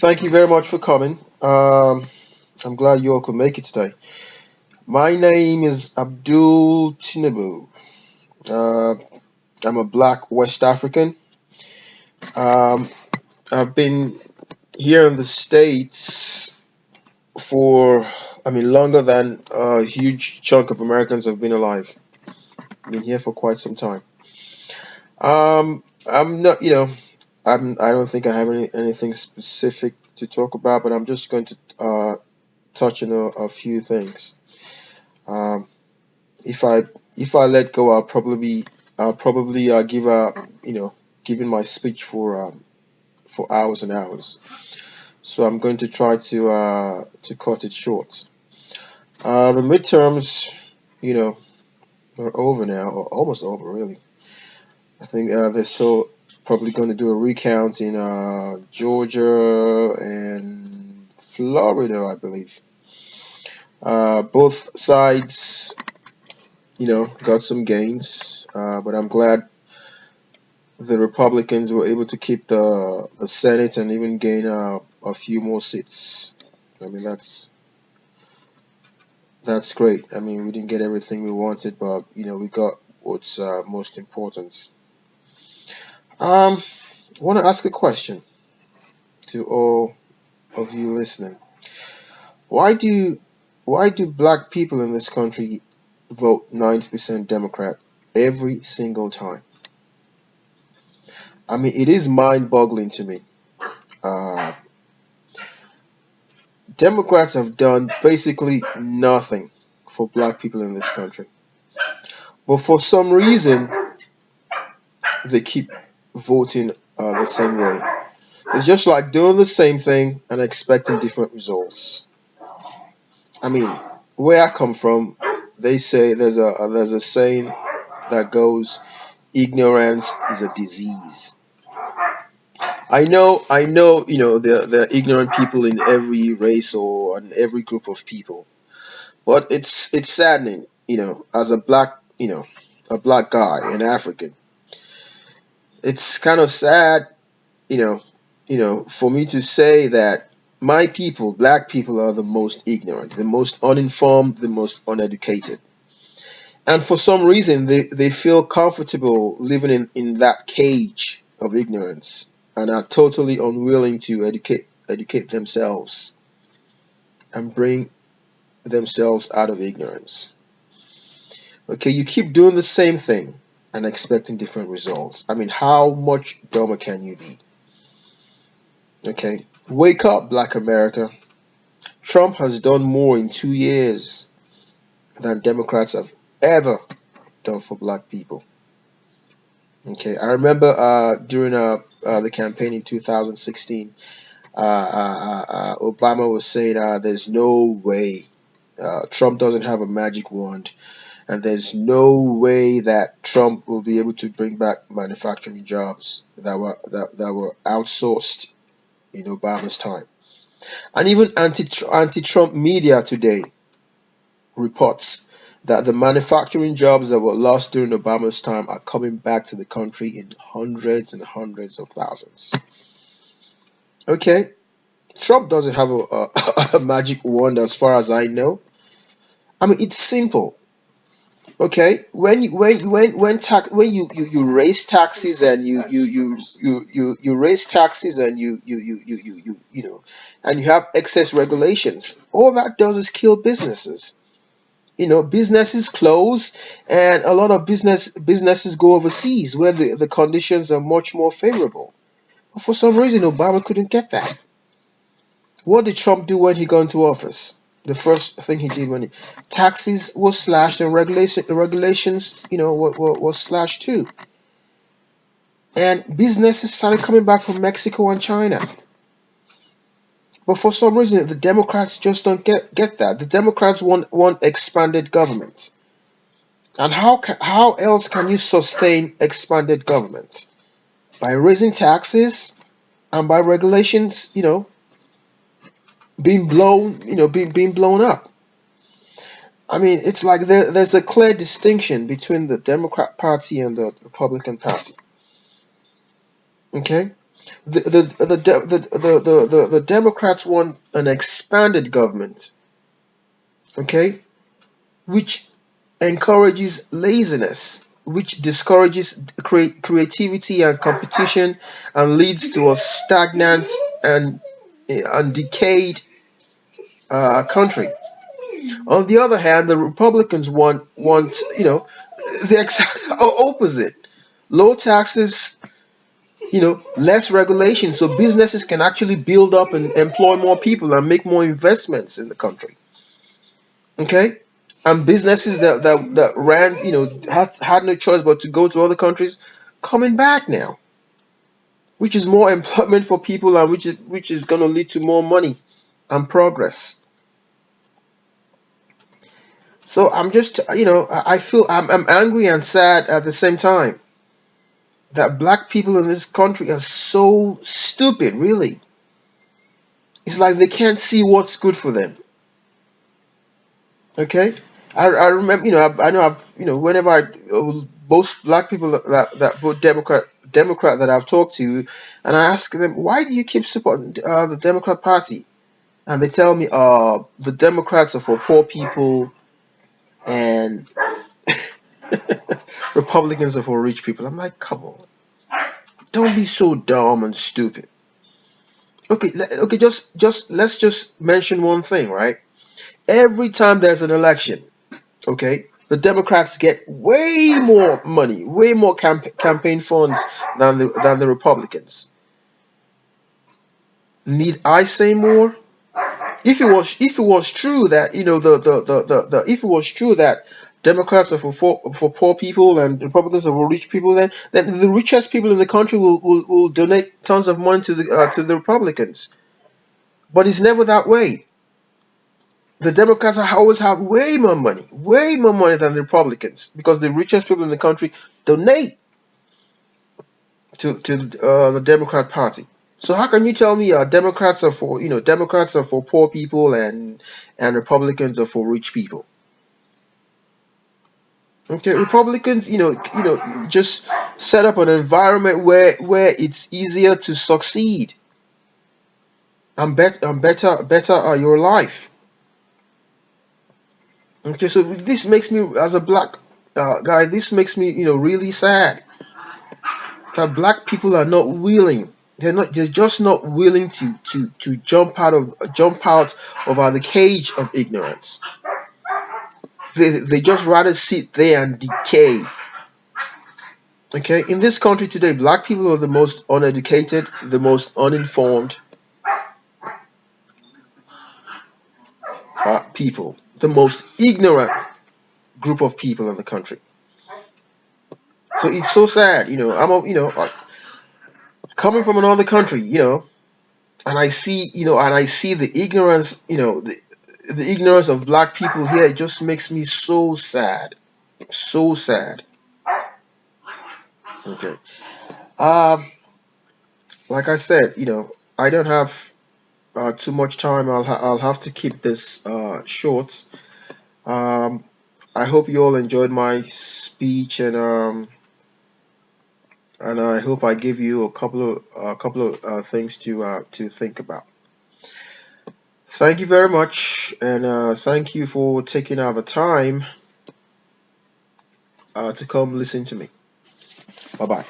Thank you very much for coming. I'm glad you all could make it today. My name is Abdul Tinubu. Uh, I'm a black West African. Um, I've been here in the States for, longer than a huge chunk of Americans have been alive. Been here for quite some time. I'm not, I don't think I have anything specific to talk about, but I'm just going to touch on a few things. Um, if I if I let go, I'll probably give giving my speech for hours and hours. So I'm going to try to cut it short. The midterms, you know, are over now, or almost over, really. I think they're still probably going to do a recount in Georgia and Florida, I believe. Both sides, got some gains, but I'm glad the Republicans were able to keep the Senate and even gain a few more seats. I mean, that's great. I mean, we didn't get everything we wanted, but we got what's most important. I want to ask a question to all of you listening. Why do why do black people in this country vote 90% Democrat every single time? I mean, it is mind-boggling to me. Uh, Democrats have done basically nothing for black people in this country. But for some reason, they keep voting the same way. It's just like doing the same thing and expecting different results. I mean, where I come from, they say there's a saying that goes, "Ignorance is a disease." I know, there are ignorant people in every race or in every group of people. But it's saddening, as a black guy, an African. It's kind of sad, you know, for me to say that my people, black people, are the most ignorant, the most uninformed, the most uneducated. And for some reason, they feel comfortable living in that cage of ignorance and are totally unwilling to educate themselves and bring themselves out of ignorance. Okay, you keep doing the same thing and expecting different results. I mean, how much dumber can you be? Okay, wake up, Black America. Trump has done more in 2 years than Democrats have ever done for black people. Okay, I remember during the campaign in 2016, Obama was saying there's no way Trump doesn't have a magic wand, and there's no way that Trump will be able to bring back manufacturing jobs that were outsourced in Obama's time. And even anti-Trump media today reports that the manufacturing jobs that were lost during Obama's time are coming back to the country in hundreds and hundreds of thousands. Okay, Trump doesn't have a magic wand as far as I know. I mean, it's simple. Okay, when you raise taxes and you raise taxes and and you have excess regulations, all that does is kill businesses. Businesses close, and a lot of businesses go overseas where the conditions are much more favorable. But for some reason, Obama couldn't get that. What did Trump do when he got into office? The first thing he did when taxes were slashed and regulations, was slashed too. And businesses started coming back from Mexico and China. But for some reason, the Democrats just don't get that. The Democrats want expanded government. And how else can you sustain expanded government? By raising taxes and by regulations, being blown up. I mean, it's like there's a clear distinction between the Democrat Party and the Republican Party. Okay? The Democrats want an expanded government, okay, which encourages laziness, which discourages creativity and competition, and leads to a stagnant and decayed country. On the other hand, the Republicans want the exact opposite: low taxes, less regulation, so businesses can actually build up and employ more people and make more investments in the country. Okay, and businesses that ran, had no choice but to go to other countries, coming back now, which is more employment for people, and which is going to lead to more money and progress. So I'm just, I feel I'm angry and sad at the same time that black people in this country are so stupid, really. It's like they can't see what's good for them. Okay, I remember, I know I've, whenever most black people that vote Democrat that I've talked to, and I ask them, why do you keep supporting the Democrat Party? And they tell me, the Democrats are for poor people, and Republicans are for rich people. I'm like, come on, don't be so dumb and stupid. Okay, okay, just let's just mention one thing, right? Every time there's an election, okay, the Democrats get way more money, way more campaign funds than the Republicans. Need I say more? If it was true that, if it was true that Democrats are for poor people and Republicans are for rich people, then the richest people in the country will donate tons of money to the Republicans. But it's never that way. The Democrats always have way more money than the Republicans, because the richest people in the country donate to the Democrat Party. So how can you tell me Democrats are for poor people and Republicans are for rich people? Okay, Republicans, just set up an environment where it's easier to succeed and better your life. Okay, so this makes me, as a black guy, this makes me, really sad that black people are not willing. They're just not willing to jump out of the cage of ignorance. They just rather sit there and decay. Okay, in this country today, black people are the most uneducated, the most uninformed people, the most ignorant group of people in the country. So it's so sad, coming from another country, and I see the ignorance, the ignorance of black people here. It just makes me so sad, so sad. Okay. Um, like I said, I don't have too much time. I'll have to keep this short. Um, I hope you all enjoyed my speech, and I hope I give you a couple of things to think about. Thank you very much, and thank you for taking out the time to come listen to me. Bye bye.